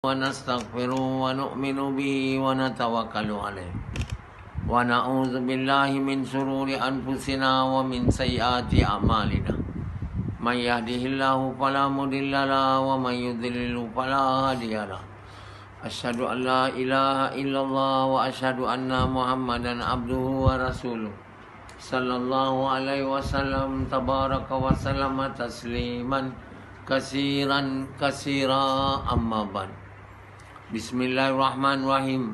ونستغفره ونؤمن به ونتوكل عليه ونعوذ بالله من شرور أنفسنا ومن سيئات أعمالنا من يهده الله فلا مضل له ومن يضلل فلا هادي له أشهد أن لا إله إلا الله وأشهد أن محمدا عبده ورسوله صلى الله عليه وسلم تبارك وسلم تسليما كثيرا أما بعد Bismillahirrahmanirrahim.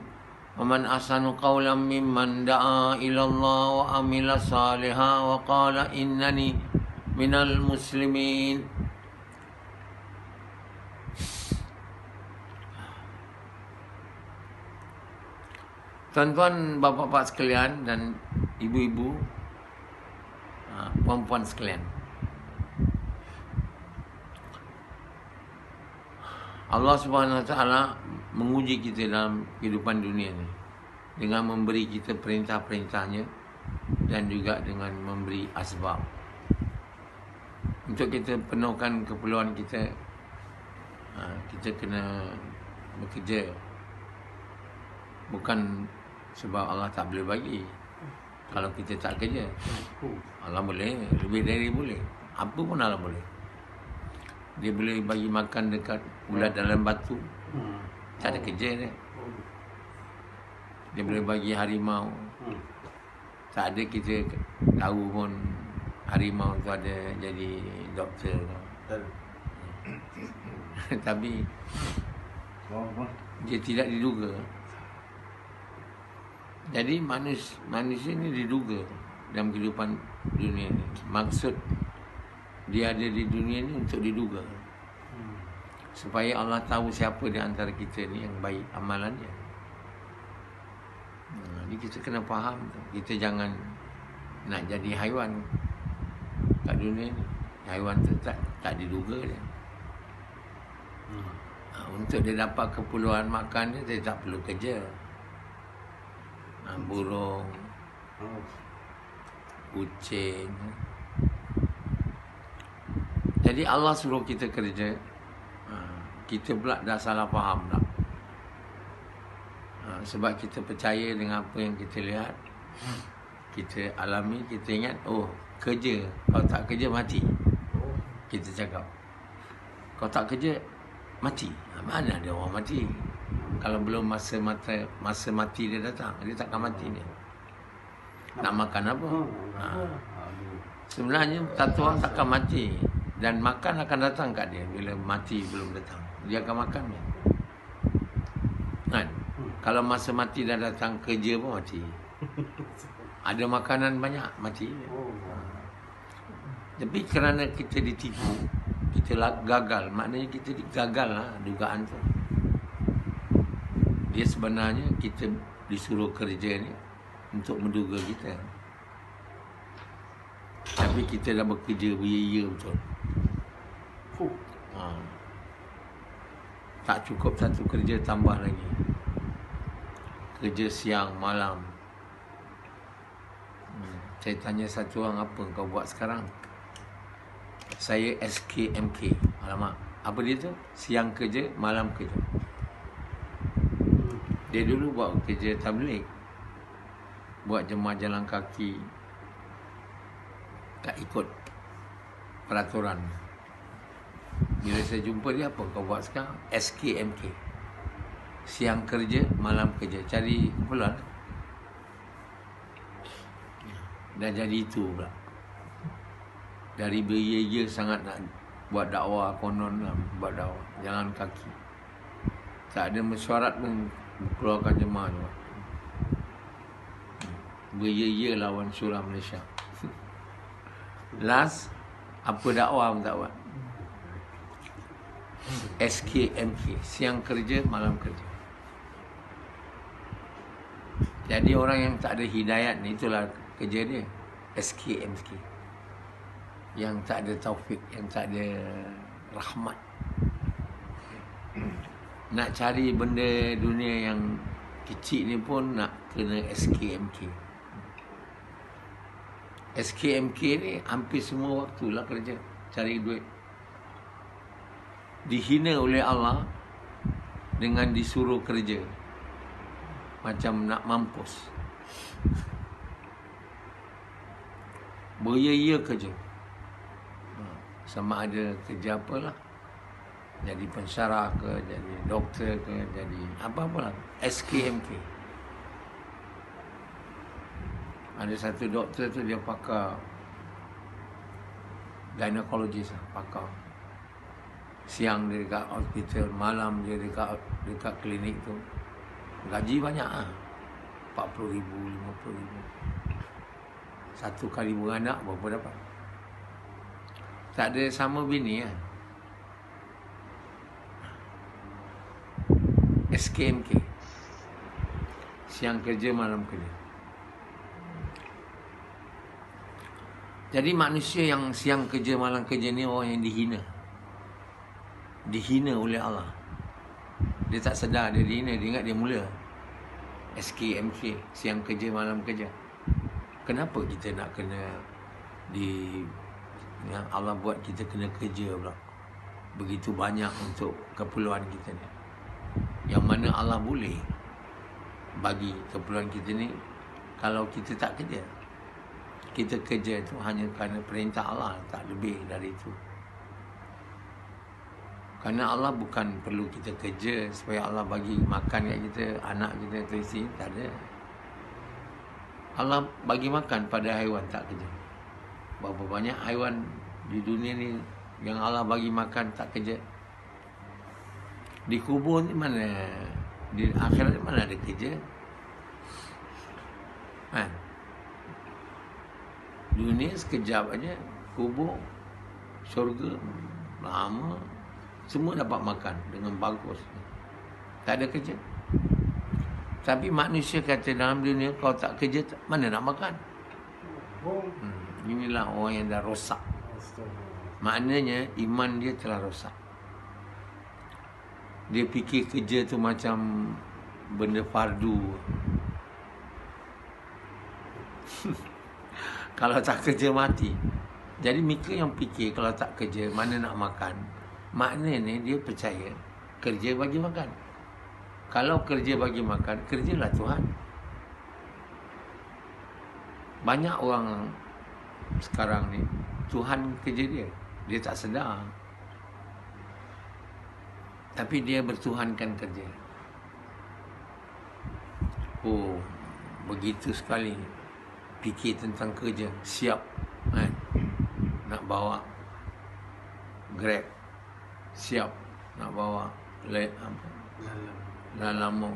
Waman ahsanu qawlan mimman da'a ila Allah wa amila salihan wa qala innani minal muslimin. Tuan-tuan, bapa-bapa sekalian dan ibu-ibu, puan-puan sekalian, Allah Subhanahu Wa Taala menguji kita dalam kehidupan dunia ini dengan memberi kita perintah-perintahnya dan juga dengan memberi asbab untuk kita penuhkan keperluan kita. Kita kena bekerja, bukan sebab Allah tak boleh bagi. Kalau kita tak kerja, Allah boleh, lebih dari boleh, apa pun Allah boleh. Dia boleh bagi makan dekat ulat dalam batu, tak ada kerja dia. Dia boleh bagi harimau, tak ada kita tahu pun harimau tu ada jadi doktor. Tapi dia tidak diduga. Jadi manusia ni diduga dalam kehidupan dunia ni. Maksud dia ada di dunia ni untuk diduga, supaya Allah tahu siapa di antara kita ni yang baik amalannya. Jadi kita kena faham tu. Kita jangan nak jadi haiwan kat dunia ni. Haiwan tu tak diduga dia. Untuk dia dapat keperluan makan dia tak perlu kerja. Burung, kucing. Jadi Allah suruh kita kerja, kita pula dah salah faham tak? Sebab kita percaya dengan apa yang kita lihat, kita alami, kita ingat, oh kerja, kalau tak kerja mati. Kita cakap, kalau tak kerja mati. Mana ada orang mati? Kalau belum masa mati dia datang, dia takkan mati dia. Nak makan apa? Sebenarnya satu orang takkan mati, dan makan akan datang kat dia bila mati belum datang. Dia akan makan dia. Kan? Kalau masa mati dah datang, kerja pun mati. Ada makanan banyak, mati. Tapi kerana kita ditipu, kita gagal. Maknanya kita gagal lah dugaan tu. Dia sebenarnya kita disuruh kerja ni untuk menduga kita. Tapi kita dah bekerja beria betul. Tak cukup satu kerja, tambah lagi. Kerja siang, malam. Saya tanya satu orang, apa kau buat sekarang? Saya SKMK. Alamak, apa dia tu? Siang kerja, malam kerja. Dia dulu buat kerja tabligh, buat jemaah jalan kaki, tak ikut peraturan. Bila saya jumpa dia, apa kau buat sekarang? SKMK. Siang kerja, malam kerja. Cari keperluan. Dah jadi itu pula. Dari beria sangat nak buat dakwah, konon lah, buat dakwah jalan kaki. Tak ada mesyuarat pun keluarkan jemaah juga. Beria lawan Surah Malaysia. Last, apa dakwah pun tak buat. SKMK, siang kerja, malam kerja. Jadi orang yang tak ada hidayat ni, itulah kerja dia, SKMK. Yang tak ada taufik, yang tak ada rahmat. Nak cari benda dunia yang kecil ni pun nak kena SKMK. SKMK ni hampir semua waktu lah kerja, cari duit. Dihina oleh Allah, dengan disuruh kerja. Macam nak mampus. Beria-ia kerja. Sama ada kerja apalah. Jadi pensyarah ke, jadi doktor ke, jadi apa-apalah. SKMK. Ada satu doktor tu dia pakar gynecologist lah, pakar. Siang dia dekat hospital, malam dia dekat klinik tu. Gaji banyak lah. 40,000, 50,000. Satu kali beranak berapa dapat? Tak ada sama bini lah. SKMK. Siang kerja, malam kerja. Jadi manusia yang siang kerja, malam kerja ni orang yang dihina. Dihina oleh Allah. Dia tak sedar dia dihina. Dia ingat dia mula. SKMK. Siang kerja, malam kerja. Kenapa kita nak kena yang Allah buat kita kena kerja pula begitu banyak untuk keperluan kita ni, yang mana Allah boleh bagi keperluan kita ni kalau kita tak kerja. Kita kerja tu hanya kerana perintah Allah, tak lebih dari itu. Kerana Allah bukan perlu kita kerja supaya Allah bagi makan kat kita, anak kita terisi, tak ada. Allah bagi makan pada haiwan tak kerja. Berapa banyak haiwan di dunia ni yang Allah bagi makan tak kerja. Di kubur ni mana, di akhirat ni mana ada kerja? Kan? Dunia sekejap aja, kubur, syurga lama, semua dapat makan dengan bagus. Tak ada kerja. Tapi manusia kata dalam dunia kau tak kerja, mana nak makan? Inilah orang yang dah rosak. Maknanya iman dia telah rosak. Dia fikir kerja tu macam benda fardu. Kalau tak kerja mati. Jadi mereka yang fikir kalau tak kerja mana nak makan, maknanya dia percaya kerja bagi makan. Kalau kerja bagi makan, kerjalah Tuhan. Banyak orang sekarang ni Tuhan kerja dia. Dia tak sedar. Tapi dia bertuhankan kerja. Oh, begitu sekali fikir tentang kerja. Siap kan? Nak bawa Grab. Siap nak bawa Lalamo.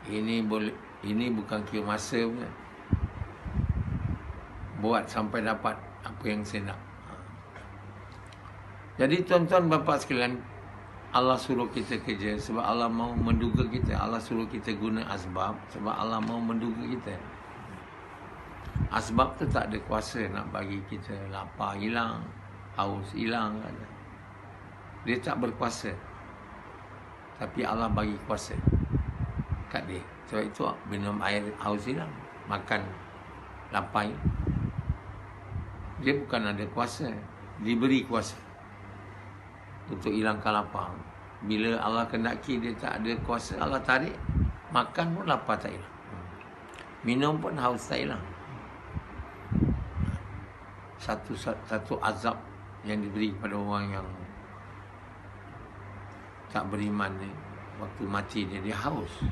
Ini bukan kira masa punya. Buat sampai dapat apa yang saya nak. Jadi tuan-tuan bapa sekalian, Allah suruh kita kerja sebab Allah mau menduga kita. Allah suruh kita guna asbab sebab Allah mau menduga kita. Asbab tu tak ada kuasa nak bagi kita lapar hilang, haus hilang. Dia tak berkuasa. Tapi Allah bagi kuasa kat dia. Sebab itu minum air haus hilang, makan lapar. Dia bukan ada kuasa, diberi kuasa untuk hilangkan lapar. Bila Allah kendaki dia tak ada kuasa, Allah tarik, makan pun lapar tak hilang, minum pun haus tak hilang. Satu azab yang diberi kepada orang yang tak beriman ni, waktu mati dia haus.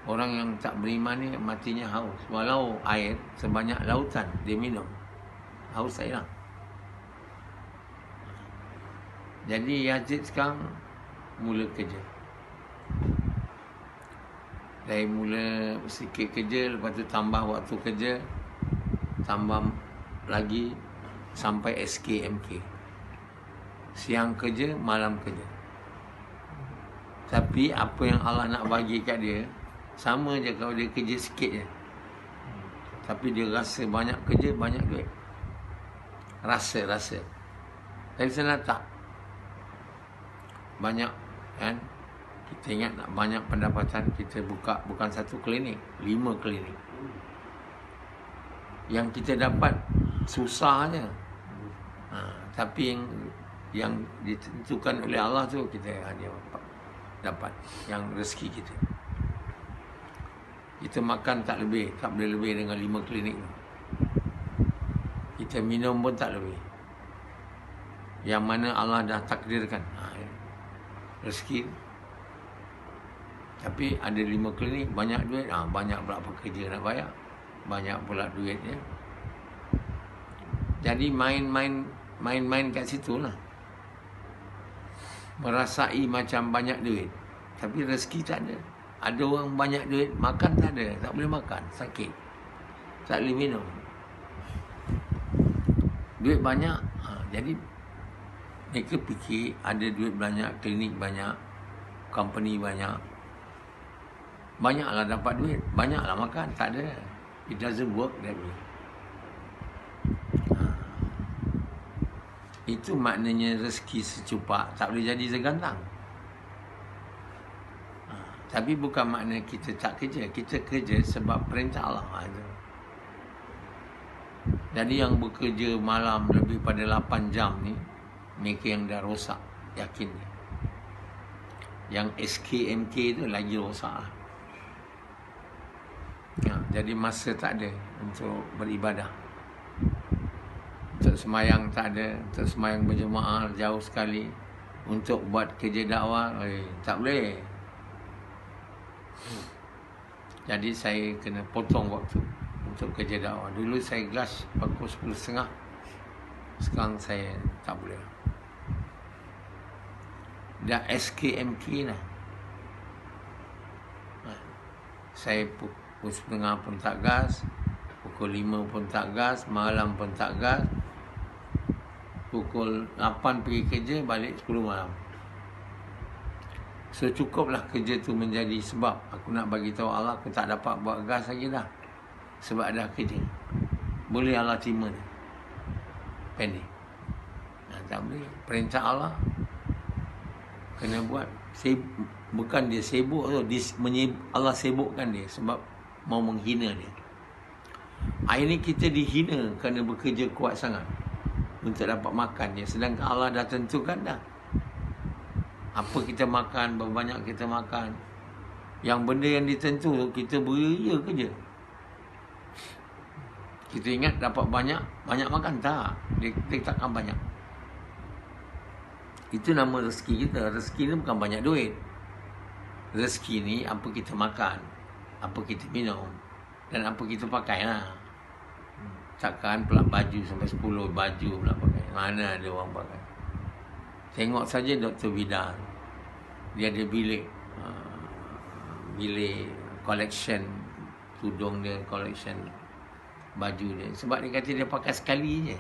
Orang yang tak beriman ni matinya haus. Walau air sebanyak lautan dia minum, haus tak hilang. Jadi Yazid sekarang mula kerja. Dari mula sikit kerja, lepas tu tambah waktu kerja, tambah lagi sampai SKMK. Siang kerja, malam kerja. Tapi apa yang Allah nak bagi kat dia, sama je kalau dia kerja sikit je. Tapi dia rasa banyak kerja, banyak duit. Rasa. Tapi sebenarnya tak. Banyak kan. Kita ingat nak banyak pendapatan, kita buka bukan satu klinik, 5 klinik. Yang kita dapat susahnya. Tapi yang yang ditentukan oleh Allah tu kita hanya dapat yang rezeki kita. Kita makan tak boleh lebih dengan 5 klinik tu. Kita minum pun tak lebih. Yang mana Allah dah takdirkan rezeki. Tapi ada 5 klinik, banyak duit, banyak pula pekerja nak bayar, banyak pula duitnya. Jadi main kat situ lah. Merasai macam banyak duit, tapi rezeki tak ada. Ada orang banyak duit, makan tak ada, tak boleh makan, sakit, tak boleh minum. Duit banyak, jadi mereka fikir ada duit banyak, klinik banyak, company banyak, banyaklah dapat duit, banyaklah makan, tak ada. It doesn't work that way. Itu maknanya rezeki secupak tak boleh jadi segantang. Tapi bukan makna kita tak kerja. Kita kerja sebab perintah Allah. Jadi yang bekerja malam lebih pada 8 jam ni, mereka yang dah rosak, yakin ni. Yang SKMK tu lagi rosak lah. Jadi masa tak ada untuk beribadah. Untuk semayang tak ada. Untuk semayang berjemaah jauh sekali. Untuk buat kerja dakwah, tak boleh. Jadi saya kena potong waktu untuk kerja dakwah. Dulu saya kelas pukul 10.30. Sekarang saya tak boleh. Dah SKMK lah. Saya pukul 10.30 pun tak gas, pukul 5 pun tak gas, malam pun tak gas. Pukul 8 pergi kerja, balik 10 malam. So cukuplah kerja tu menjadi sebab aku nak bagi tahu Allah aku tak dapat buat gas lagi dah. Sebab dah kerja. Boleh Allah terima ni. Pendek. Tak boleh. Perintah Allah kena buat. Bukan dia sibuk tu, Allah sibukkan dia sebab mau menghina dia. Hari ni kita dihina kerana bekerja kuat sangat untuk dapat makan dia, sedangkan Allah dah tentukan dah apa kita makan, berapa banyak kita makan. Yang benda yang ditentu kita beria kerja. Kita ingat dapat banyak makan, tak. Dia takkan banyak. Itu nama rezeki kita. Rezeki ni bukan banyak duit. Rezeki ni apa kita makan, apa kita minum, dan apa kita pakai lah. Takkan pula baju sampai 10 baju pula pakai. Mana ada orang pakai. Tengok saja Dr. Vidal. Dia ada bilik collection tudung dia, collection baju dia. Sebab dia kata dia pakai sekali je.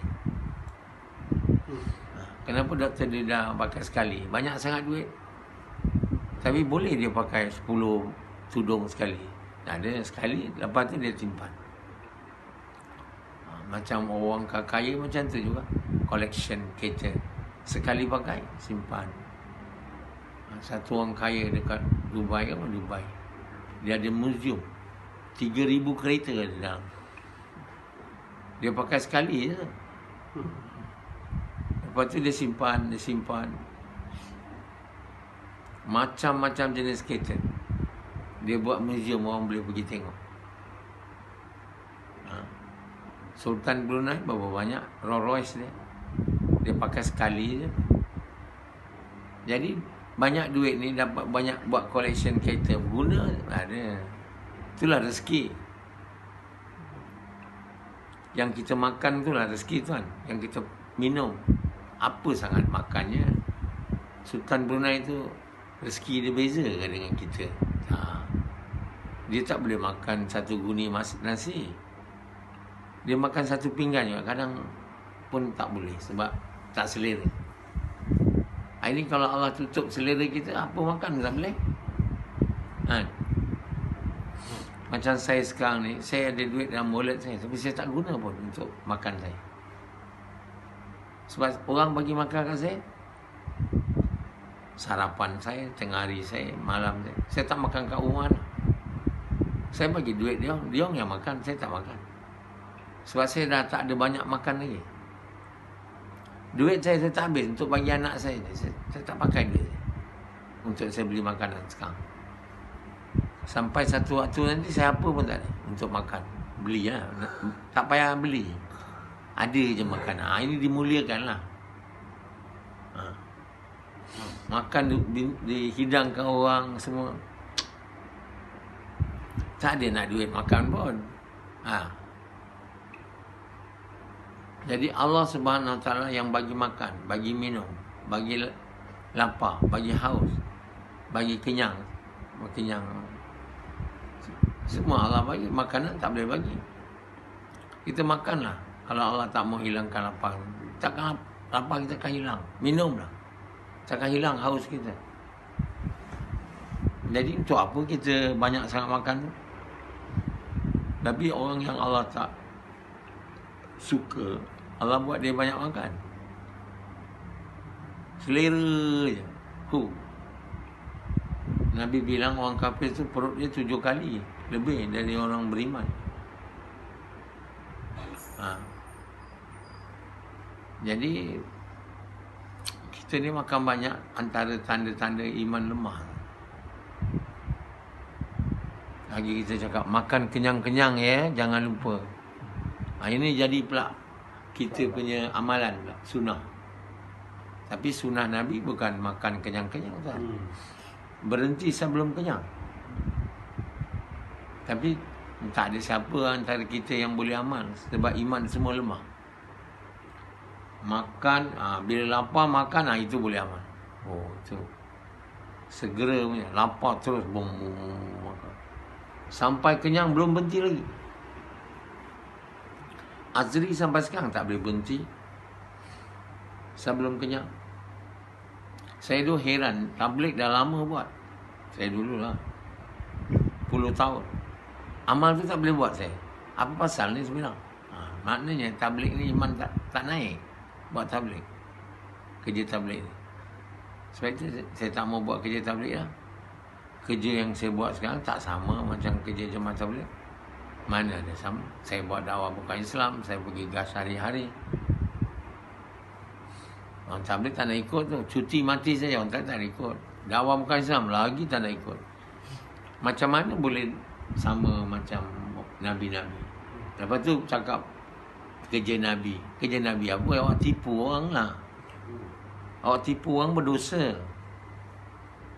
Kenapa doktor dia dah pakai sekali? Banyak sangat duit. Tapi boleh dia pakai 10 tudung sekali. Ada sekali, lepas tu dia simpan. Macam orang kaya macam tu juga. Collection kereta. Sekali pakai, simpan. Satu orang kaya dekat Dubai, dia ada museum 3,000 kereta ada dalam. Dia pakai sekali je. Lepas tu dia simpan. Macam-macam jenis kereta. Dia buat museum, orang boleh pergi tengok. Sultan Brunei berapa banyak Rolls Royce dia. Dia pakai sekali je. Jadi banyak duit ni dapat banyak buat collection kereta. Guna ada. Itulah rezeki. Yang kita makan itulah rezeki tuan. Yang kita minum. Apa sangat makannya. Sultan Brunei tu rezeki dia beza kan dengan kita. Dia tak boleh makan satu guni nasi. Dia makan satu pinggan juga. Kadang pun tak boleh sebab tak selera. Ini kalau Allah tutup selera kita, apa makan tak boleh. Macam saya sekarang ni, saya ada duit dalam wallet saya, tapi saya tak guna pun untuk makan saya. Sebab orang bagi makan kat saya, sarapan saya, tengah hari saya, malam saya. Saya tak makan kat rumah. Saya bagi duit dia yang makan, saya tak makan. Sebab saya dah tak ada banyak makan lagi. Duit saya tak habis untuk bagi anak saya. Saya tak pakai duit untuk saya beli makanan sekarang. Sampai satu waktu nanti saya apa pun tak ada untuk makan. Beli lah. Tak payah beli. Ada je makanan. Ini dimuliakan lah. Makan dihidangkan orang semua. Tak ada nak duit makan pun. Jadi Allah Subhanahu Wa Taala yang bagi makan, bagi minum, bagi lapar, bagi haus, bagi kenyang. Semua Allah bagi. Makanan tak boleh bagi. Kita makanlah. Kalau Allah tak mau hilangkan lapar, takkan lapar kita akan hilang. Minumlah, takkan hilang haus kita. Jadi untuk apa kita banyak sangat makan tu? Tapi orang yang Allah tak suka, Allah buat dia banyak makan. Selera je. Nabi bilang orang kafir tu perut dia 7 kali lebih dari orang beriman. Jadi kita ni makan banyak, antara tanda-tanda iman lemah. Lagi kita cakap makan kenyang-kenyang ya, jangan lupa. Ini jadi pula kita punya amalan pula, sunnah. Tapi sunnah Nabi bukan makan kenyang-kenyang kan. Berhenti sebelum kenyang. Tapi tak ada siapa antara kita yang boleh amal, sebab iman semua lemah. Makan, bila lapar makan, itu boleh amal. Itu segera punya, lapar terus makan. Sampai kenyang belum berhenti lagi. Azri sampai sekarang tak boleh berhenti sebelum kenyang. Saya dulu heran, tabligh dah lama buat. Saya dulu lah 10 tahun. Amal tu tak boleh buat saya. Apa pasal ni sebenarnya? Maknanya tabligh ni iman tak naik. Buat tabligh, kerja tabligh ni. Sebab itu saya tak mau buat kerja tabligh lah. Kerja yang saya buat sekarang tak sama macam kerja jemaah tabligh. Mana ada sama. Saya buat dakwah bukan Islam, saya pergi gas hari-hari. Orang tabligh tak nak ikut tu. Cuti mati saja orang tak nak ikut. Dakwah bukan Islam lagi tak nak ikut. Macam mana boleh sama macam Nabi-Nabi? Lepas tu cakap kerja Nabi. Kerja Nabi apa? Awak tipu orang lah. Awak tipu orang berdosa.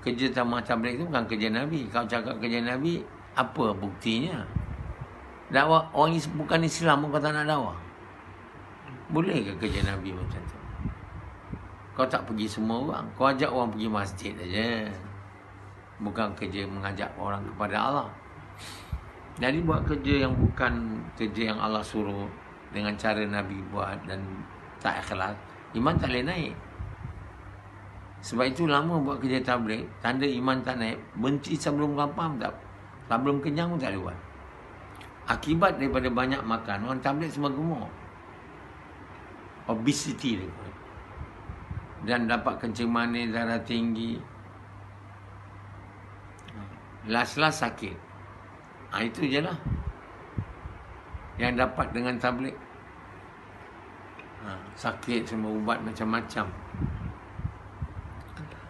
Kerja tabligh itu bukan kerja Nabi. Kau cakap kerja Nabi, apa buktinya? Dakwah orang bukan Islam pun kau tak nak dakwah. Boleh ke kerja Nabi macam tu? Kau tak pergi semua orang. Kau ajak orang pergi masjid aja. Bukan kerja mengajak orang kepada Allah. Jadi buat kerja yang bukan kerja yang Allah suruh dengan cara Nabi buat dan tak ikhlas, iman tak boleh naik. Sebab itu lama buat kerja tabligh, tanda iman tak naik, benci sebelum lapar tak, sebelum kenyang pun tak boleh buat. Akibat daripada banyak makan, orang tabligh semua gemuk. Obesity dia. Dan dapat kencing manis, darah tinggi. Last sakit. Itu je lah yang dapat dengan tabligh. Sakit semua, ubat macam-macam.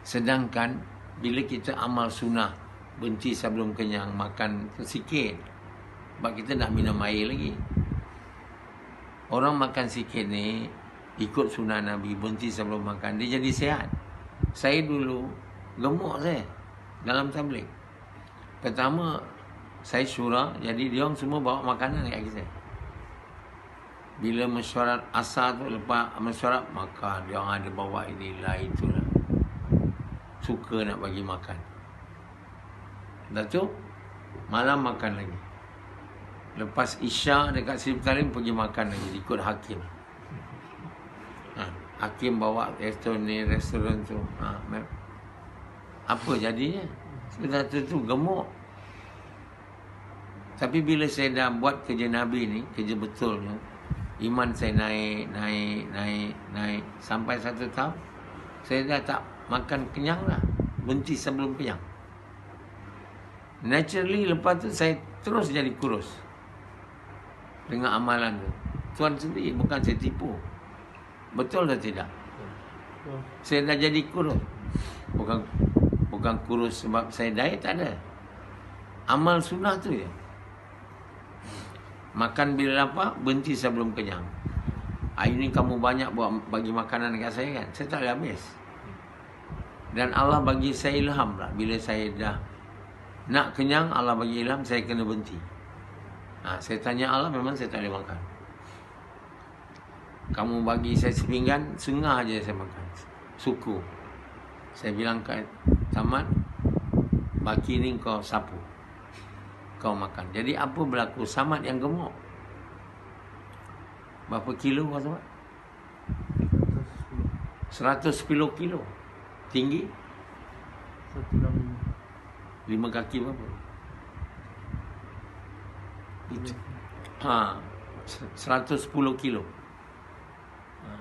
Sedangkan bila kita amal sunnah, berhenti sebelum kenyang, makan sikit. Sebab kita nak minum air lagi. Orang makan sikit ni ikut sunnah Nabi, berhenti sebelum makan, dia jadi sihat. Saya dulu gemuk saya dalam tabligh. Pertama saya syura, jadi dia orang semua bawa makanan dekat kita. Bila mesyuarat asar tu, lepas mesyuarat makan, dia orang ada bawa inilah itulah. Suka nak bagi makan. Dah tu malam makan lagi. Lepas Isyak dekat Sri Petaling pergi makan lagi, ikut hakim. Hakim bawa restoran tu. Apa jadinya? Sudah tu gemuk. Tapi bila saya dah buat kerja Nabi ni, kerja betulnya, iman saya naik sampai satu tahun, saya dah tak makan kenyang lah. Berhenti sebelum kenyang. Naturally lepas tu saya terus jadi kurus. Dengan amalan tu. Tuan sendiri, bukan saya tipu. Betul atau tidak? Saya dah jadi kurus. Bukan kurus sebab saya diet, tak ada. Amal sunnah tu je. Makan bila lapar, berhenti sebelum kenyang. Hari ni kamu banyak buat bagi makanan dekat saya kan, saya tak boleh habis. Dan Allah bagi saya ilham lah. Bila saya dah nak kenyang, Allah bagi ilham, saya kena berhenti. Saya tanya Allah, memang saya tak boleh makan. Kamu bagi saya sepinggan, setengah je saya makan. Suku. Saya bilang kat Tamat, baki ni kau sapu, kau makan. Jadi apa berlaku? Samad yang gemuk, berapa kilo kau Samad? 110 kilo. Tinggi 5 kaki berapa? 110 kilo.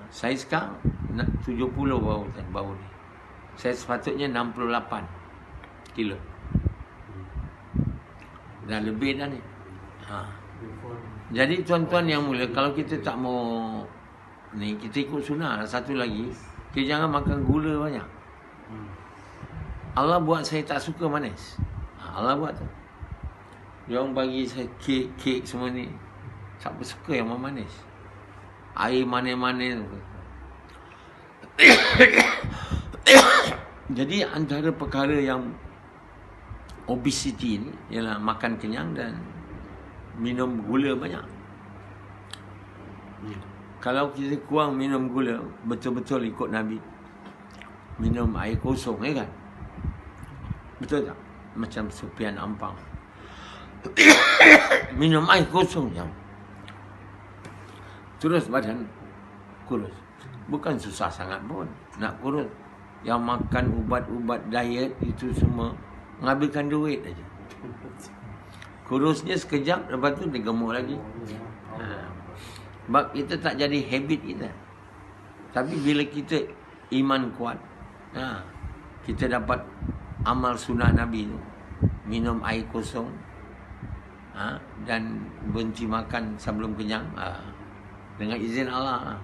Saya sekarang 70 baru ni. Saya sepatutnya 68 kilo. Dah lebih dah ni. Jadi tuan-tuan yang mulia, kalau kita tak mau ni, kita ikut sunnah. Satu lagi, kita jangan makan gula banyak. Allah buat saya tak suka manis. Allah buat tu. Dia orang bagi saya kek semua ni. Siapa suka yang manis? Air manis-manis. Jadi antara perkara yang obesity ni ialah makan kenyang dan minum gula banyak. Kalau kita kurang minum gula, betul-betul ikut Nabi, minum air kosong, kan? Betul tak? Macam Sufyan Ampang. Minum air kosong je, terus badan kurus. Bukan susah sangat pun nak kurus. Yang makan ubat-ubat diet itu semua menghabiskan duit aja. Kurusnya sekejap, lepas tu dia gemuk lagi. Sebab kita tak jadi habit kita. Tapi bila kita iman kuat, kita dapat amal sunnah Nabi tu, minum air kosong, dan berhenti makan sebelum kenyang, dengan izin Allah.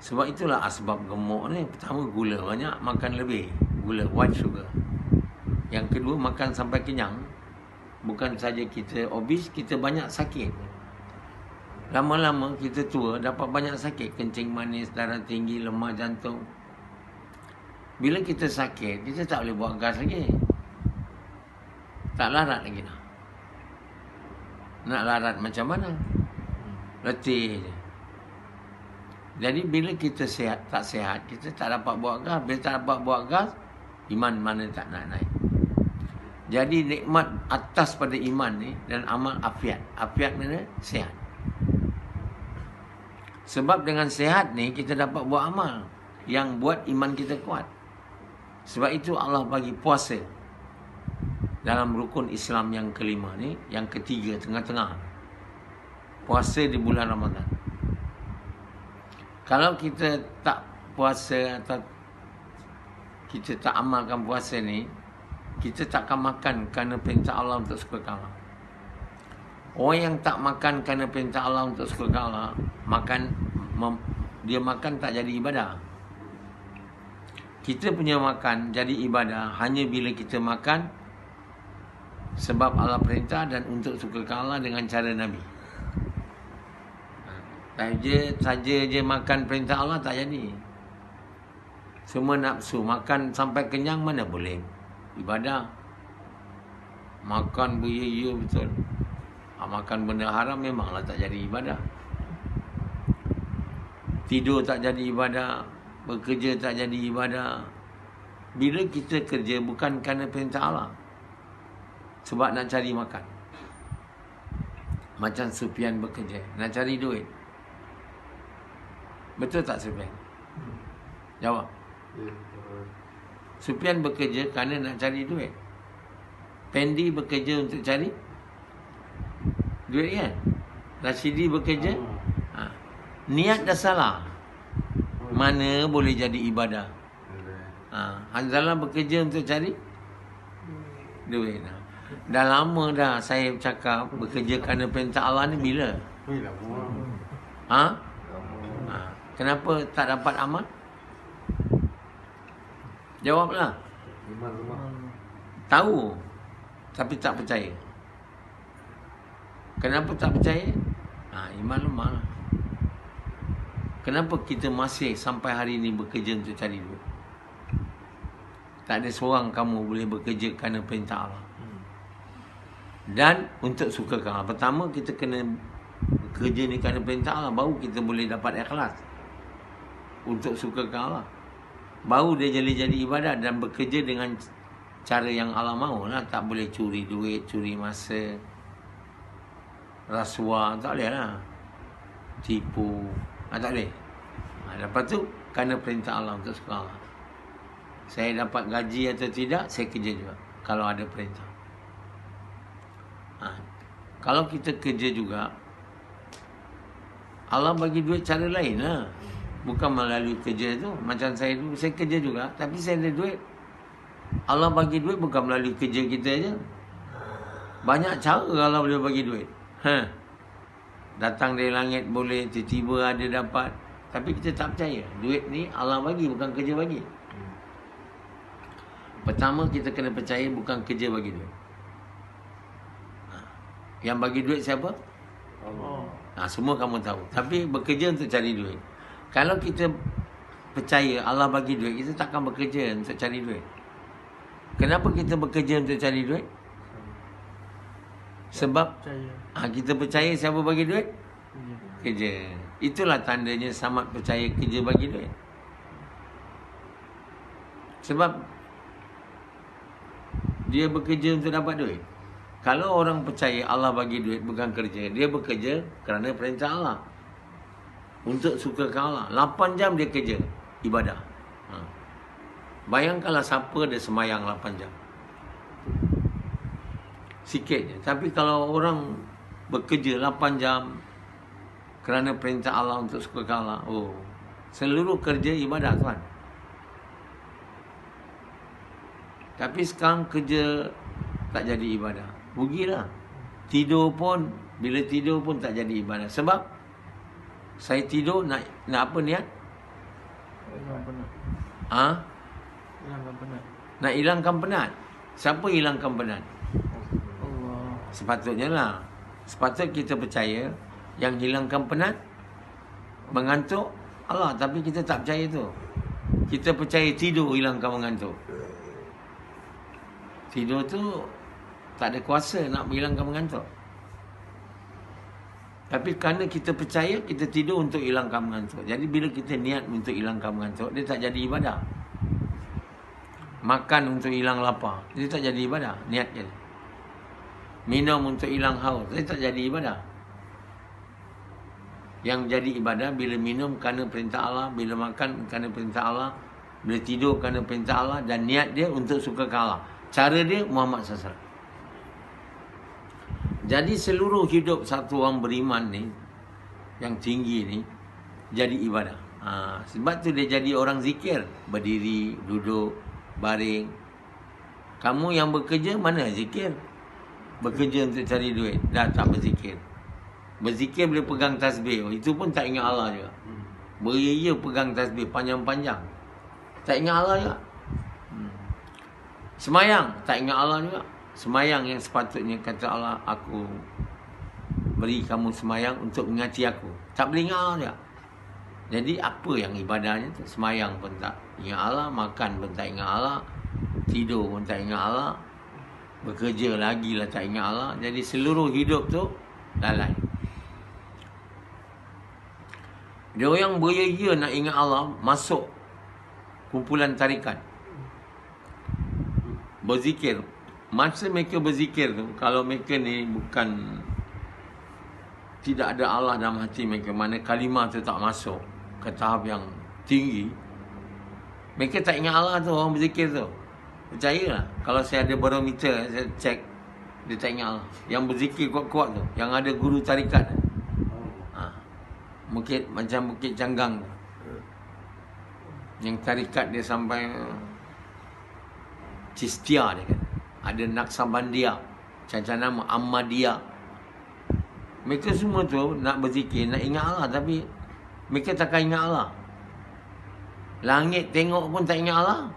Sebab itulah asbab gemuk ni. Pertama, gula banyak, makan lebih gula, white sugar. Yang kedua, makan sampai kenyang. Bukan saja kita obes, kita banyak sakit. Lama-lama kita tua, dapat banyak sakit. Kencing manis, darah tinggi, lemah jantung. Bila kita sakit, kita tak boleh buat gas lagi. Tak larat lagi dah. Nak larat macam mana? Letih je. Jadi bila kita tak sihat, kita tak dapat buat gas. Bila tak dapat buat gas, iman mana tak nak naik. Jadi nikmat atas pada iman ni dan amal afiat. Afiat mana? Sihat. Sebab dengan sihat ni kita dapat buat amal yang buat iman kita kuat. Sebab itu Allah bagi puasa dalam rukun Islam yang kelima ni, yang ketiga, tengah-tengah. Puasa di bulan Ramadan. Kalau kita tak puasa atau kita tak amalkan puasa ni, kita tak akan makan kerana perintah Allah untuk suka Allah. Orang yang tak makan kerana perintah Allah untuk suka Allah, dia makan tak jadi ibadah. Kita punya makan jadi ibadah hanya bila kita makan sebab Allah perintah dan untuk suka Allah dengan cara Nabi. Saja je makan perintah Allah tak jadi. Semua nafsu, makan sampai kenyang mana boleh ibadah. Makan beria-ia betul. Makan benda haram memanglah tak jadi ibadah. Tidur tak jadi ibadah, bekerja tak jadi ibadah. Bila kita kerja bukan kerana perintah Allah, sebab nak cari makan. Macam Sufyan bekerja, nak cari duit. Betul tak Sufyan? Jawab. Sufyan bekerja kerana nak cari duit. Pendi bekerja untuk cari duit, kan? Rashidi bekerja, niat dah salah, mana boleh jadi ibadah. Hanzalah bekerja untuk cari duit. Dah lama dah saya cakap bekerja kerana perintah Allah ni bila? Kenapa tak dapat amal? Jawablah. Iman lemah. Tahu, tapi tak percaya. Kenapa tak percaya? Iman lemah lah. Kenapa kita masih sampai hari ini bekerja untuk cari duit? Tak ada seorang kamu boleh bekerja kerana perintah Allah. Dan untuk sukakan Allah. Pertama, kita kena bekerja ni kerana perintah Allah. Baru kita boleh dapat ikhlas. Untuk sukakan Allah. Baru dia jadi ibadat dan bekerja dengan cara yang Allah mahu lah. Tak boleh curi duit, curi masa, rasuah, tak boleh lah. Tipu, tak boleh. Lepas tu, kerana perintah Allah untuk suka Allah. Saya dapat gaji atau tidak, saya kerja juga. Kalau ada perintah. Kalau kita kerja juga, Allah bagi duit cara lain lah. Bukan melalui kerja tu. Macam saya dulu, saya kerja juga, tapi saya ada duit. Allah bagi duit bukan melalui kerja kita je. Banyak cara Allah boleh bagi duit. Datang dari langit boleh, tiba-tiba ada dapat. Tapi kita tak percaya. Duit ni Allah bagi, bukan kerja bagi. Pertama, kita kena percaya bukan kerja bagi duit. Yang bagi duit siapa? Allah. Semua kamu tahu. Tapi bekerja untuk cari duit. Kalau kita percaya Allah bagi duit, kita takkan bekerja untuk cari duit. Kenapa kita bekerja untuk cari duit? Sebab kita percaya siapa bagi duit? Kerja. Itulah tandanya Samad percaya kerja bagi duit. Sebab dia bekerja untuk dapat duit. Kalau orang percaya Allah bagi duit bukan kerja, dia bekerja kerana perintah Allah. Untuk sukakan Allah. 8 jam dia kerja ibadah. Bayangkanlah siapa dia semayang 8 jam. Sikit je. Tapi kalau orang bekerja 8 jam kerana perintah Allah untuk sukakan Allah, seluruh kerja ibadah, tuan. Tapi sekarang kerja tak jadi ibadah. Rugilah. Tidur pun, bila tidur pun tak jadi ibadah. Sebab saya tidur nak apa niat? Hilangkan penat. Hilangkan penat. Nak hilangkan penat. Siapa hilangkan penat? Allah. Sepatutnya lah. Sepatutnya kita percaya yang hilangkan penat, mengantuk Allah. Tapi kita tak percaya tu. Kita percaya tidur hilangkan mengantuk. Tidur tu tak ada kuasa nak menghilangkan mengantuk. Tapi kerana kita percaya, kita tidur untuk hilangkan mengantuk. Jadi bila kita niat untuk hilangkan mengantuk, dia tak jadi ibadah. Makan untuk hilang lapar, dia tak jadi ibadah. Niat je. Minum untuk hilang haus, dia tak jadi ibadah. Yang jadi ibadah bila minum kerana perintah Allah, bila makan kerana perintah Allah, bila tidur kerana perintah Allah, dan niat dia untuk sukakan Allah. Cara dia Muhammad SAW. Jadi seluruh hidup satu orang beriman ni, yang tinggi ni, jadi ibadah. Sebab tu dia jadi orang zikir. Berdiri, duduk, baring. Kamu yang bekerja, mana zikir? Bekerja untuk cari duit, dah tak berzikir. Berzikir boleh pegang tasbih, itu pun tak ingat Allah juga. Beria pegang tasbih panjang-panjang, tak ingat Allah juga. Semayang, tak ingat Allah juga. Semayang yang sepatutnya kata Allah, aku beri kamu semayang untuk mengingati aku, tak boleh ingat Allah juga. Jadi apa yang ibadahnya tu? Semayang pun tak ingat Allah, makan pun tak ingat Allah, tidur pun tak ingat Allah, bekerja lagi lah tak ingat Allah. Jadi seluruh hidup tu lalai. Dia orang beria nak ingat Allah, masuk kumpulan tarikat, berzikir. Masa mereka berzikir tu, kalau mereka ni bukan, tidak ada Allah dalam hati mereka, mana kalimah tu tak masuk ke tahap yang tinggi, mereka tak ingat Allah tu, orang berzikir tu. Percayalah, kalau saya ada barometer, saya cek, dia tak ingat Allah. Yang berzikir kuat-kuat tu, yang ada guru tarikat, macam Bukit Canggang tu, yang tarikat dia sampai Cistia dia kan. Ada Naksabandia, macam nama Ahmadiyah. Mereka semua tu nak berzikir, nak ingat Allah, tapi mereka takkan ingat Allah. Langit tengok pun tak ingat Allah.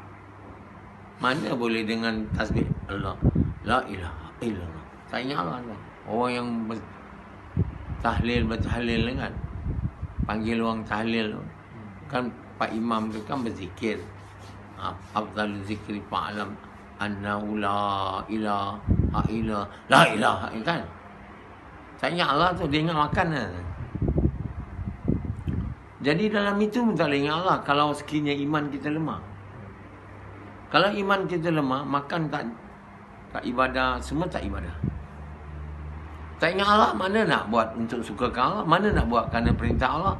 Mana boleh dengan tasbih Allah, la ilaha illallah. Tak ingat Allah kan? Orang yang bertahlil kan, panggil orang tahlil kan, Pak Imam tu kan berzikir. Afdalul zikri fa'alam annahu la ilaha illallah, la ilaha kan. Tak ingat Allah tu, dia ingat makan lah. Jadi dalam itu pun tak boleh ingat Allah kalau sekiranya iman kita lemah. Kalau iman kita lemah, makan tak ibadah, semua tak ibadah. Tak ingat Allah, mana nak buat untuk sukakan Allah? Mana nak buat kerana perintah Allah?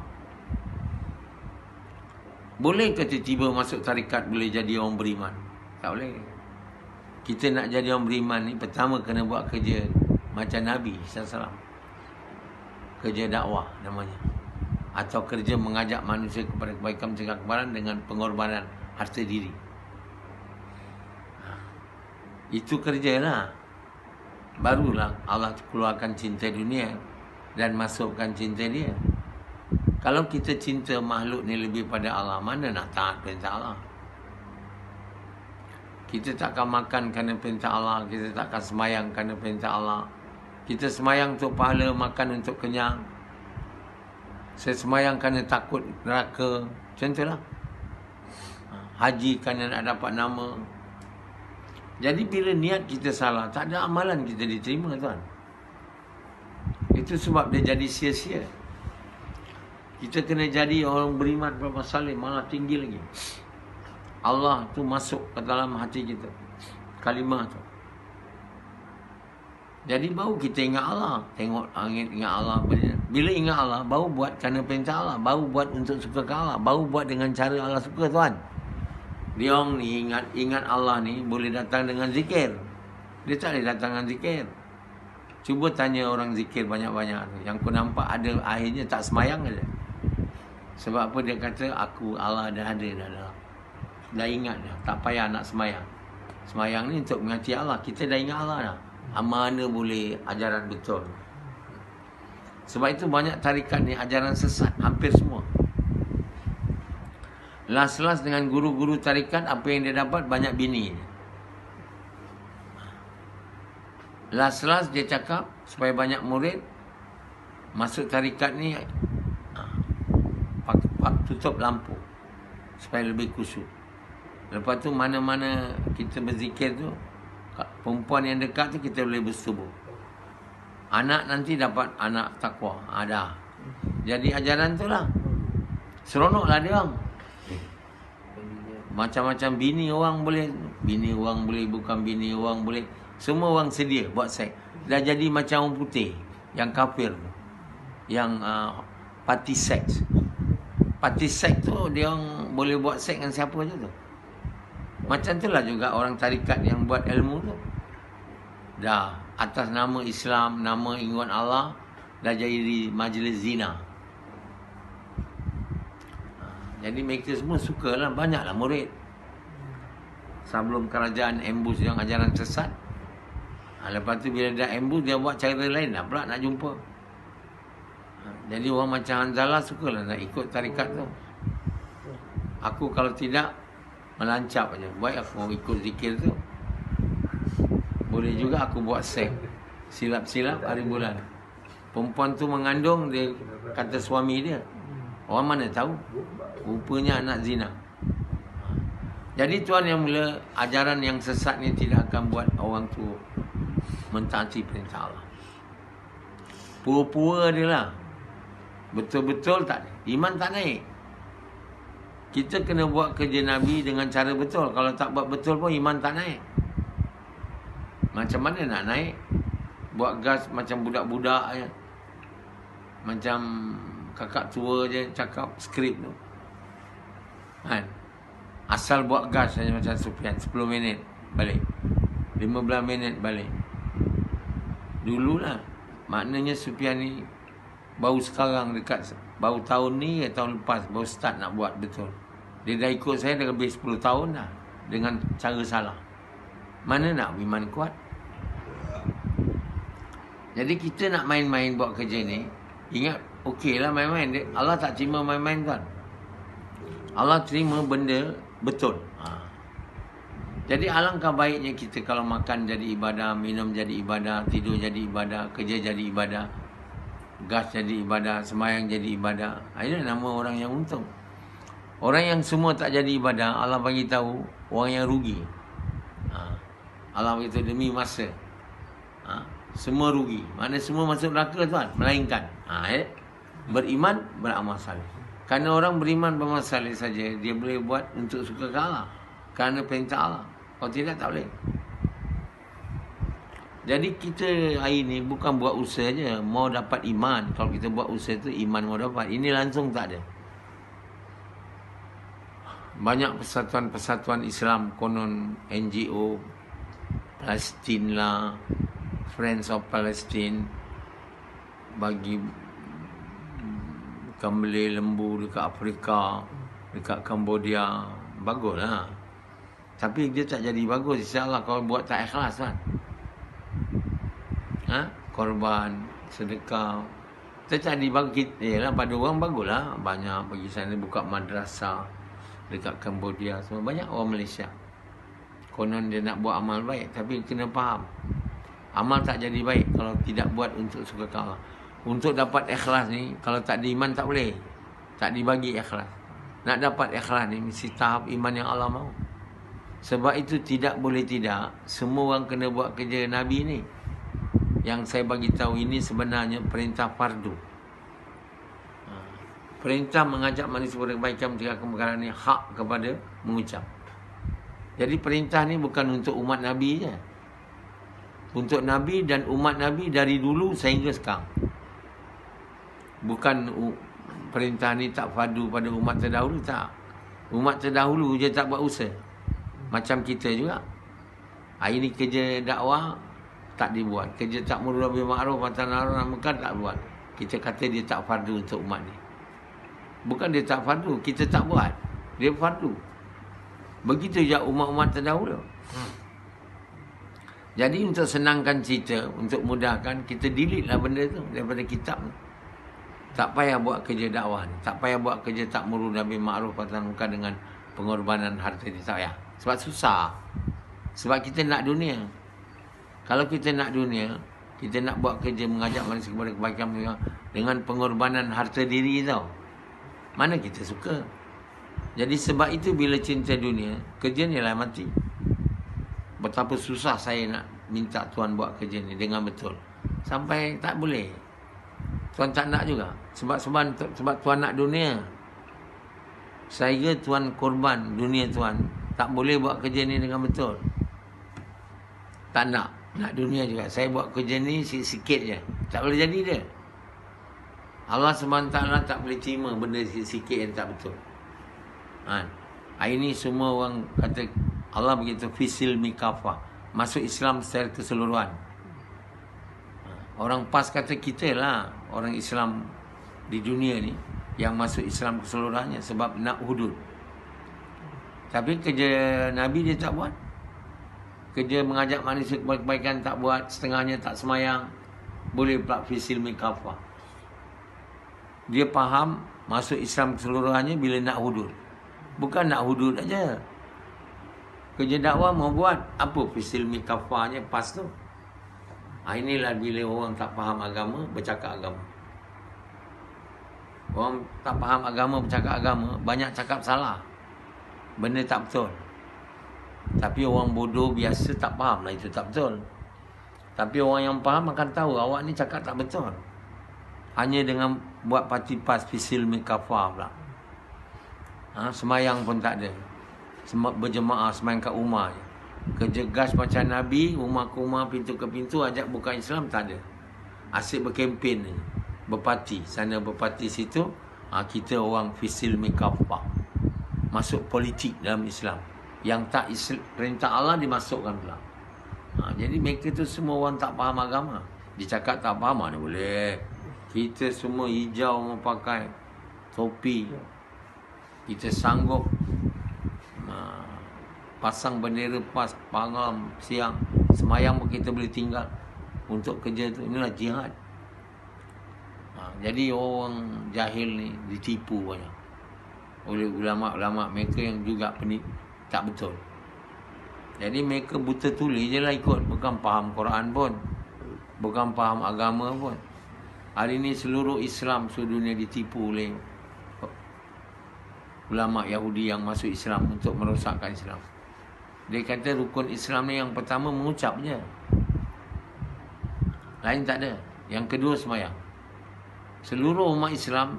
Boleh ke tiba-tiba masuk tarikat boleh jadi orang beriman? Tak boleh. Kita nak jadi orang beriman ni, pertama kena buat kerja macam Nabi SAW. Kerja dakwah namanya. Atau kerja mengajak manusia kepada kebaikan, mencegah kebenaran dengan pengorbanan harta diri. Itu kerjalah. Barulah Allah keluarkan cinta dunia dan masukkan cinta dia. Kalau kita cinta makhluk ni lebih pada Allah, mana nak taat perintah Allah? Kita takkan makan kerana perintah Allah. Kita takkan semayang kerana perintah Allah. Kita semayang untuk pahala, makan untuk kenyang. Saya semayang kerana takut neraka. Contohlah. Haji kerana nak dapat nama. Jadi bila niat kita salah, tak ada amalan kita diterima, tuan. Itu sebab dia jadi sia-sia. Kita kena jadi orang beriman berapa salih, malah tinggi lagi. Allah tu masuk ke dalam hati kita. Kalimah tu. Jadi baru kita ingat Allah. Tengok langit, ingat Allah. Bila ingat Allah, baru buat kerana perintah Allah. Baru buat untuk sukakan Allah. Baru buat dengan cara Allah suka, tuan. Dia orang ni ingat Allah ni boleh datang dengan zikir. Dia tak boleh datang dengan zikir. Cuba tanya orang zikir banyak-banyak tu. Yang kau nampak ada akhirnya tak semayang aja. Sebab apa dia kata, Allah dah ada dah. Dah ingat dah. Tak payah nak semayang. Semayang ni untuk mengasihi Allah. Kita dah ingat Allah dah. Mana boleh ajaran betul. Sebab itu banyak tarikat ni ajaran sesat. Hampir semua. Las-las dengan guru-guru tarikat, apa yang dia dapat? Banyak bini. Las-las dia cakap supaya banyak murid. Masuk tarikat ni, tutup lampu supaya lebih khusyuk. Lepas tu mana-mana kita berzikir tu, perempuan yang dekat tu kita boleh bersetubuh. Anak nanti dapat anak takwa. Ada. Jadi ajaran tu lah. Seronoklah dia orang. Macam-macam bini orang boleh. Bini orang boleh, bukan bini orang boleh. Semua orang sedia buat seks. Dah jadi macam orang putih. Yang kafir tu. Yang party sex. Party sex tu dia orang boleh buat seks dengan siapa je tu. Macam itulah juga orang tarikat yang buat ilmu tu. Dah atas nama Islam, nama ingat Allah, dah jadi majlis zina. Jadi mereka semua sukalah, banyaklah murid. Sebelum kerajaan ambush yang ajaran sesat. Lepas tu bila dah ambush, dia buat cara lain lah pula nak jumpa. Jadi orang macam Hanzalah sukalah nak ikut tarikat tu. Aku kalau tidak, melancap aja. Baik aku ikut zikir tu. Boleh juga aku buat seks. Silap-silap hari bulan. Perempuan tu mengandung, dia kata suami dia. Orang mana tahu? Rupanya anak zina. Jadi tuan yang mula, ajaran yang sesat ni tidak akan buat orang tu mentaati perintah Allah. Pura-pura dia lah. Betul-betul tak. Iman tak naik. Kita kena buat kerja Nabi dengan cara betul. Kalau tak buat betul pun iman tak naik. Macam mana nak naik? Buat gas macam budak-budak je. Macam kakak tua je cakap skrip tu. Kan? Asal buat gas saja macam Sufyan. 10 minit balik. 15 minit balik. Dululah. Maknanya Sufyan ni baru sekarang dekat. Baru tahun ni tahun lepas baru start nak buat betul. Dia dah ikut saya dah lebih 10 tahun dah. Dengan cara salah. Mana nak iman kuat? Jadi kita nak main-main buat kerja ni. Ingat, okey lah main-main. Allah tak terima main-main tuan. Allah terima benda betul. Jadi alangkah baiknya kita kalau makan jadi ibadah, minum jadi ibadah, tidur jadi ibadah, kerja jadi ibadah, gas jadi ibadah, sembahyang jadi ibadah. Ini nama orang yang untung. Orang yang semua tak jadi ibadah, Allah bagi tahu orang yang rugi. Allah beritahu demi masa. Semua rugi. Mana semua masuk neraka tuan, melainkan beriman, beramal saleh. Kerana orang beriman beramal saleh saja, dia boleh buat untuk suka Allah. Kerana perintah Allah. Kalau tidak, tak boleh. Jadi kita hari ni bukan buat usaha je, mau dapat iman. Kalau kita buat usaha tu, iman mau dapat. Ini langsung tak ada. Banyak persatuan-persatuan Islam, konon NGO, Palestin lah, Friends of Palestine, bagi ikan beli lembu dekat Afrika, dekat Cambodia. Bagus lah. Tapi dia tak jadi bagus. InsyaAllah kalau buat tak ikhlas kan. Korban, sedekah. Kita jadi bagus. Yalah, pada orang bagus lah. Banyak pergi sana buka madrasah dekat Cambodia. Semua banyak orang Malaysia. Konon dia nak buat amal baik. Tapi kena faham. Amal tak jadi baik kalau tidak buat untuk suka Allah. Untuk dapat ikhlas ni, kalau tak ada iman tak boleh. Tak dibagi ikhlas. Nak dapat ikhlas ni, mesti tahap iman yang Allah mahu. Sebab itu tidak boleh tidak, semua orang kena buat kerja Nabi ni. Yang saya bagi tahu ini sebenarnya perintah fardu. Perintah mengajak manusia kepada kebaikan, meninggalkan perkara ni hak kepada mengucap. Jadi perintah ni bukan untuk umat Nabi je. Untuk Nabi dan umat Nabi dari dulu sehingga sekarang. Bukan perintah ni tak fardu pada umat terdahulu, tak. Umat terdahulu je tak buat usaha. Macam kita juga. Hari ni kerja dakwah tak dibuat. Kerja tak ta'muru bil ma'ruf wa tanha 'anil munkar tak buat. Kita kata dia tak fardu untuk umat ni. Bukan dia tak fardu, kita tak buat. Dia fardu. Begitu je umat-umat terdahulu. Jadi untuk senangkan cerita, untuk mudahkan, kita delete lah benda tu daripada kitab ni. Tak payah buat kerja dakwah ni. Tak payah buat kerja ta'muru bil ma'ruf wa tanha 'anil munkar dengan pengorbanan harta ni. Tak payah. Sebab susah. Sebab kita nak dunia. Kalau kita nak dunia, kita nak buat kerja mengajak manusia kepada kebaikan dengan pengorbanan harta diri tau. Mana kita suka. Jadi sebab itu bila cinta dunia, kerja ni lah mati. Betapa susah saya nak minta Tuan buat kerja ni dengan betul. Sampai tak boleh. Tuan tak nak juga. Sebab Tuan nak dunia. Saya Tuan korban dunia Tuan. Tak boleh buat kerja ni dengan betul. Tak nak. Nak dunia juga. Saya buat kerja ni sikit je. Tak boleh jadi dia. Allah SWT tak boleh terima benda sikit yang tak betul. Hari ni semua orang kata Allah begitu fisil mikafah. Masuk Islam secara keseluruhan. Orang PAS kata kita lah orang Islam di dunia ni yang masuk Islam keseluruhannya sebab nak hudud. Tapi kerja Nabi dia tak buat. Kerja mengajak manusia kepada kebaikan tak buat. Setengahnya tak semayang. Boleh pula fisil mikafah. Dia faham masuk Islam keseluruhannya bila nak hudud. Bukan nak hudud aja. Kerja dakwah mau buat. Apa fisil mikafahnya pas tu? Inilah bila orang tak faham agama, bercakap agama. Orang tak faham agama, bercakap agama, banyak cakap salah. Benda tak betul. Tapi orang bodoh biasa tak faham lah itu tak betul. Tapi orang yang faham akan tahu awak ni cakap tak betul. Hanya dengan buat parti pas fisil mikafah pula. Semayang pun tak ada. Berjemaah semayang kat rumah je. Kerja gas macam Nabi, rumah ke rumah, pintu ke pintu, ajak bukan Islam tak ada. Asyik berkempen ni. Berparti, sana berparti situ. Kita orang fisil mikafah. Masuk politik dalam Islam. Yang tak perintah Allah dimasukkan pula. Jadi mereka tu semua orang tak faham agama. Dia cakap tak faham mana boleh. Kita semua hijau mau pakai topi. Kita sanggup pasang bendera pas malam, siang, semayang pun kita boleh tinggal untuk kerja tu. Inilah jihad. Jadi orang jahil ni ditipu banyak oleh ulama-ulama mereka yang juga tak betul. Jadi mereka buta tuli je lah ikut. Bukan faham Quran pun. Bukan faham agama pun. Hari ini seluruh Islam seluruh dunia ditipu oleh ulama Yahudi yang masuk Islam untuk merosakkan Islam. Dia kata rukun Islam ni yang pertama mengucap je. Lain tak ada. Yang kedua sembahyang. Seluruh umat Islam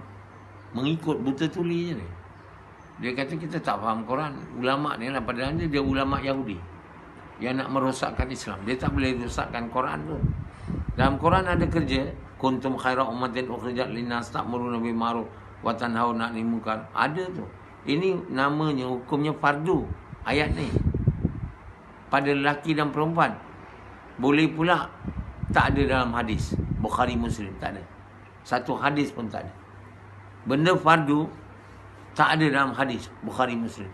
mengikut buta tuli je ni. Dia kata kita tak faham Quran. Ulama ni lah, padahal dia ulama Yahudi yang nak merosakkan Islam. Dia tak boleh rosakkan Quran tu. Dalam Quran ada kerja, kuntum khaira ummatin ukhrijat linnas ta'muruna bil ma'ruf wa tanhauna 'anil munkar. Ada tu. Ini namanya hukumnya fardu. Ayat ni pada lelaki dan perempuan. Boleh pula tak ada dalam hadis Bukhari Muslim, tak ada. Satu hadis pun tak ada. Benda fardu tak ada dalam hadis Bukhari Muslim.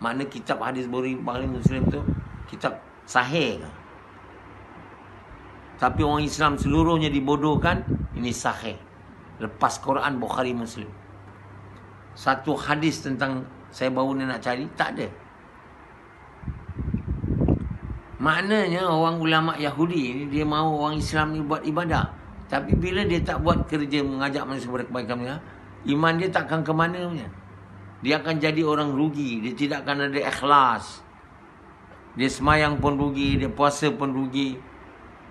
Makna kitab hadis Bukhari Muslim tu kitab sahih ke? Tapi orang Islam seluruhnya dibodohkan. Ini sahih. Lepas Quran Bukhari Muslim. Satu hadis tentang saya baru ni nak cari, tak ada. Maknanya orang ulama Yahudi ni dia mahu orang Islam ni buat ibadah. Tapi bila dia tak buat kerja mengajak manusia kepada kebaikan, iman dia takkan ke mana punya. Dia akan jadi orang rugi. Dia tidak akan ada ikhlas. Dia semayang pun rugi, dia puasa pun rugi.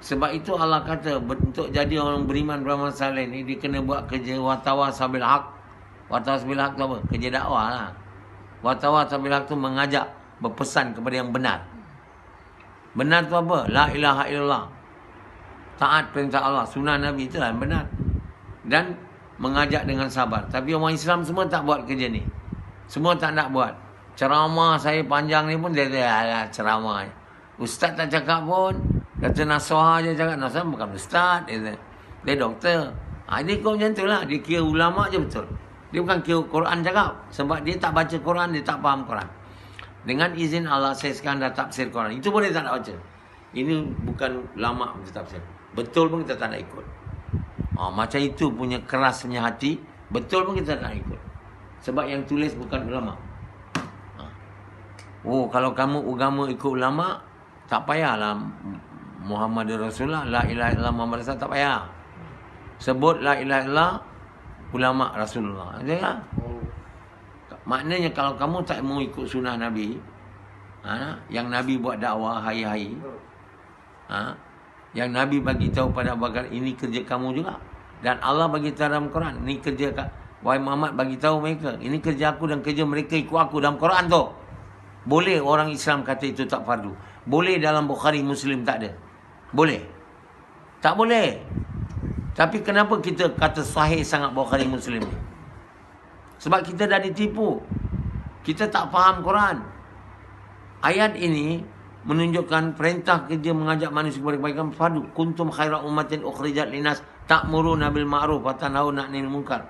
Sebab itu Allah kata untuk jadi orang beriman beramal saleh ni dia kena buat kerja watawasau bil haq. Watawasau bil haq tu apa? Kerja dakwah lah. Watawasau bil haq tu mengajak, berpesan kepada yang benar. Benar tu apa? La ilaha illallah. Taat perintah Allah, sunnah Nabi, itulah yang benar. Dan mengajak dengan sabar. Tapi orang Islam semua tak buat kerja ni. Semua tak nak buat. Ceramah saya panjang ni pun dia ceramah. Ustaz tak cakap pun. Kata nasihat je cakap. Nasihat bukan ustaz. Dia doktor. Dia kau macam tu lah. Dia kira ulama je betul. Dia bukan kira Quran cakap. Sebab dia tak baca Quran, dia tak faham Quran. Dengan izin Allah, saya sekarang dah tafsir Quran. Itu pun dia tak nak baca. Ini bukan ulama kita tafsir. Betul pun kita tak nak ikut. Macam itu punya kerasnya hati. Betul pun kita tak nak ikut. Sebab yang tulis bukan ulama. Kalau kamu agama ikut ulama, tak payahlah Muhammad Rasulullah, la ilaha illallah Muhammad Rasulullah, tak payah. Sebut la ilaha illallah ulama Rasulullah. Ada. Maknanya kalau kamu tak mau ikut sunnah Nabi, yang Nabi buat dakwah hari-hari, yang Nabi bagi tahu pada Abu Bakar, ini kerja kamu juga. Dan Allah bagi tahu dalam Quran, ini kerja wahai Muhammad, bagi tahu mereka, ini kerja aku dan kerja mereka ikut aku dalam Quran tu. Boleh orang Islam kata itu tak fardu. Boleh dalam Bukhari Muslim tak ada. Boleh. Tak boleh. Tapi kenapa kita kata sahih sangat Bukhari Muslim ni? Sebab kita dah ditipu. Kita tak faham Quran. Ayat ini menunjukkan perintah kerja mengajak manusia kepada kebaikan fardu. Kuntum khaira ummatin ukhrijat linnas ta'muruna bil ma'ruf wa tanhauna 'anil munkar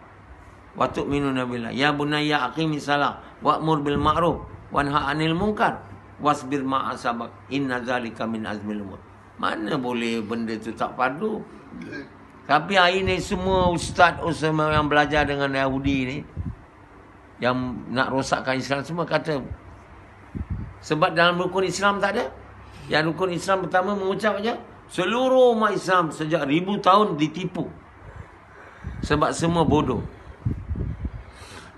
wa tu'minuna billah. Ya bunayya aqimis salah wa'mur bil ma'ruf wanha 'anil munkar wasbir ma'a sabak inna zalika min azmil umur. Mana boleh benda tu tak fardu? Tapi hari ni semua ustaz yang belajar dengan Yahudi ni, yang nak rosakkan Islam semua kata, sebab dalam rukun Islam tak ada. Yang rukun Islam pertama mengucap aja. Seluruh umat Islam sejak 1000 tahun ditipu. Sebab semua bodoh.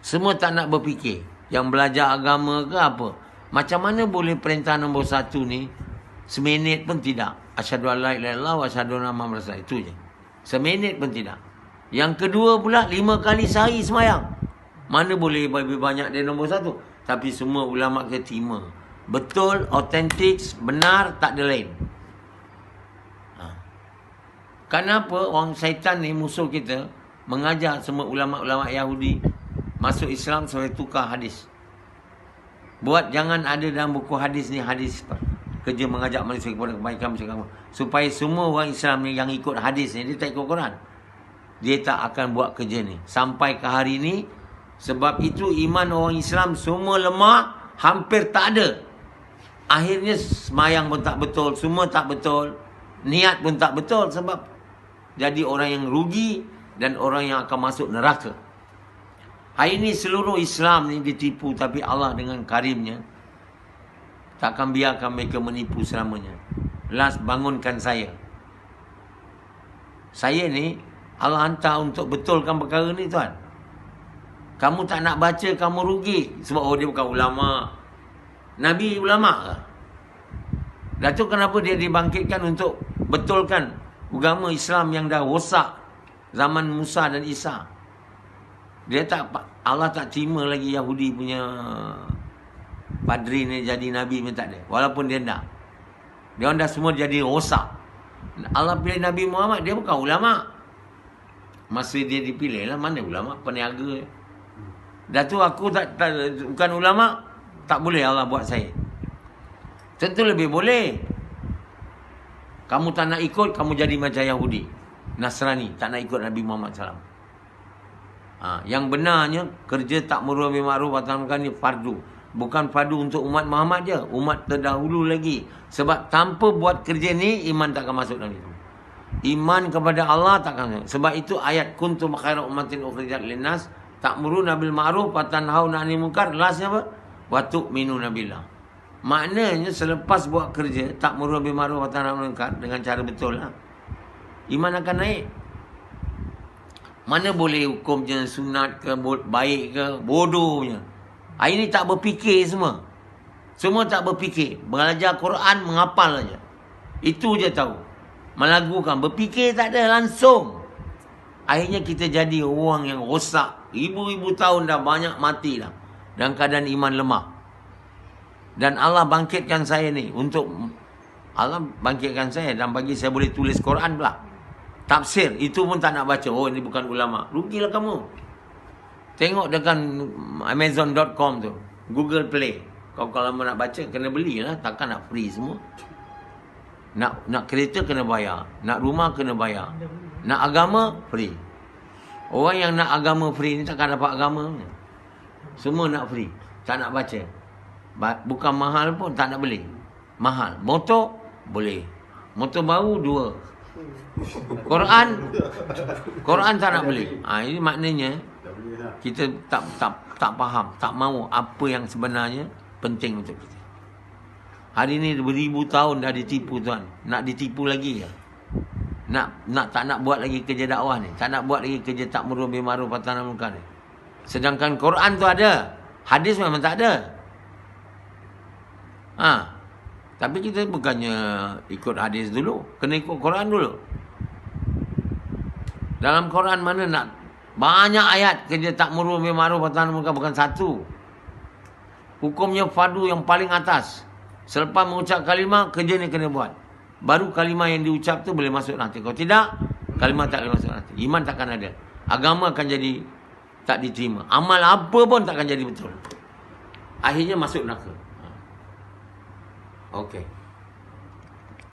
Semua tak nak berfikir. Yang belajar agama ke apa. Macam mana boleh perintah nombor 1 ni seminit pun tidak. Asyhadu an la ilaha illallah wa asyhadu anna Muhammadar Rasulullah. Itu je. Seminit pun tidak. Yang kedua pula 5 kali sehari semayang. Mana boleh lebih banyak dari nombor 1. Tapi semua ulama kita terima. Betul, autentik, benar, tak ada lain. Kenapa orang syaitan ni musuh kita mengajar semua ulama-ulama Yahudi masuk Islam supaya tukar hadis. Buat jangan ada dalam buku hadis ni hadis kerja mengajak manusia kepada kebaikan macam supaya semua orang Islam ni yang ikut hadis ni, dia tak ikut Quran. Dia tak akan buat kerja ni sampai ke hari ni. Sebab itu iman orang Islam semua lemah, hampir tak ada. Akhirnya semayang pun tak betul, semua tak betul, niat pun tak betul. Sebab jadi orang yang rugi dan orang yang akan masuk neraka. Hari ini seluruh Islam ni ditipu. Tapi Allah dengan karimnya takkan biarkan mereka menipu selamanya. Last, bangunkan saya. Saya ni Allah hantar untuk betulkan perkara ni tuan. Kamu tak nak baca, kamu rugi. Sebab dia bukan ulama. Nabi ulama ke? Dah tu kenapa dia dibangkitkan untuk betulkan agama Islam yang dah rosak zaman Musa dan Isa. Allah tak terima lagi Yahudi punya padri ni jadi Nabi pun tak ada. Walaupun dia nak. Dia orang dah semua jadi rosak. Allah pilih Nabi Muhammad, dia bukan ulama. Masa dia dipilih lah, mana ulama, peniaga. Dah tu aku bukan ulama, tak boleh Allah buat saya. Tentu lebih boleh. Kamu tak nak ikut, kamu jadi macam Yahudi, Nasrani, tak nak ikut Nabi Muhammad SAW. Yang benarnya, kerja takmur bil ma'ruf wa nahi munkar ni fardu. Bukan fardu untuk umat Muhammad je, umat terdahulu lagi. Sebab tanpa buat kerja ni, iman takkan masuk dalam itu. Iman kepada Allah takkan masuk. Sebab itu ayat kuntum khairu ummatin ukhrijat linnas ta'muruna bil ma'ruf wa tanhauna 'anil munkar. Lastnya apa? Wa tu'minuna billah. Maknanya selepas buat kerja ta'muruna bil ma'ruf wa tanhauna 'anil munkar dengan cara betul lah, iman akan naik. Mana boleh hukumnya sunat ke, baik ke, bodohnya. Ini tak berfikir semua. Semua tak berfikir. Belajar Quran, menghafal saja. Itu je tahu. Melagukan, berfikir tak ada langsung. Akhirnya kita jadi orang yang rosak. Ribu-ribu tahun dah banyak mati dah. Dalam keadaan iman lemah. Dan Allah bangkitkan saya ni untuk... Allah bangkitkan saya dan bagi saya boleh tulis Quran pula. Tafsir, itu pun tak nak baca. Oh, ini bukan ulama. Rugilah kamu. Tengok dekat Amazon.com tu, Google Play. Kalau nak baca, kena belilah. Takkan nak free semua. Nak kereta kena bayar. Nak rumah kena bayar. Nak agama, free. Orang yang nak agama free ni takkan dapat agama. Semua nak free. Tak nak baca. Bukan mahal pun tak nak beli. Mahal. Motor, boleh. Motor baru, 2. Quran tak nak beli. Ini maknanya kita tak faham, tak mahu apa yang sebenarnya penting untuk kita. Hari ni beribu tahun dah ditipu tuan. Nak ditipu lagi ke? Tak nak buat lagi kerja dakwah ni. Tak nak buat lagi kerja ta'mur bil ma'ruf wa nahi munkar ni. Sedangkan Quran tu ada. Hadis memang tak ada. Tapi kita bukannya ikut hadis dulu. Kena ikut Quran dulu. Dalam Quran mana nak banyak ayat kerja ta'mur bil ma'ruf wa nahi munkar, bukan satu. Hukumnya fardu yang paling atas. Selepas mengucap kalimah, kerja ni kena buat. Baru kalimah yang diucap tu boleh masuk nanti. Kalau tidak, kalimah tak boleh masuk nanti. Iman takkan ada. Agama akan jadi tak diterima. Amal apa pun takkan jadi betul. Akhirnya masuk neraka. Okey.